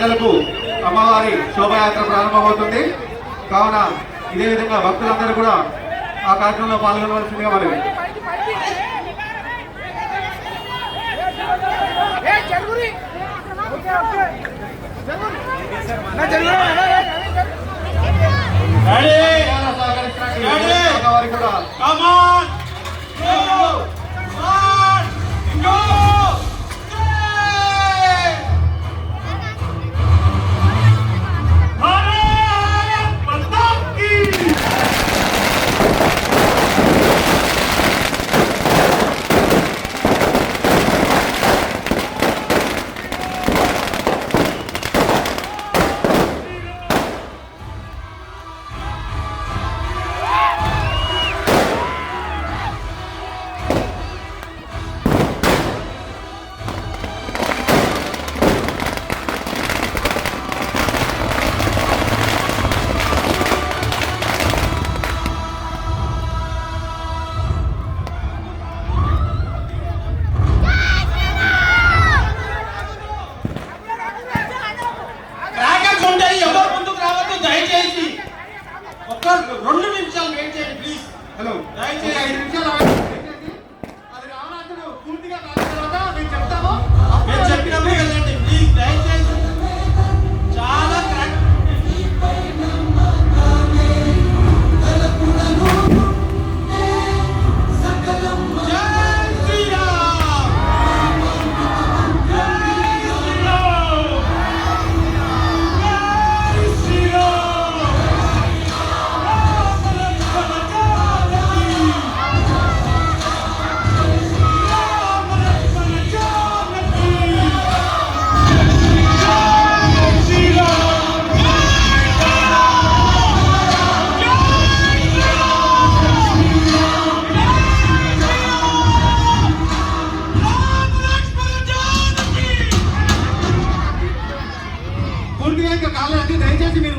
గంటలకు అమ్మవారి శోభయాత్ర ప్రారంభమవుతుంది. కావున ఇదే విధంగా భక్తులందరూ కూడా ఆ కార్యక్రమంలో పాల్గొనవలసిందిగా మరి దయచేసి ఒక్క 2 నిమిషాలు వెయిట్ చేయండి ప్లీజ్. హలో దయచేసి 5 నిమిషాలు అది రావణాసుడు పూర్తిగా కాలిన తర్వాత మేము చెప్తాము. నేను చెప్పినప్పుడు వెళ్ళండి ప్లీజ్. దయచేసి చాలా పూర్తిగా ఇంకా కాలేదండి. దయచేసి మీరు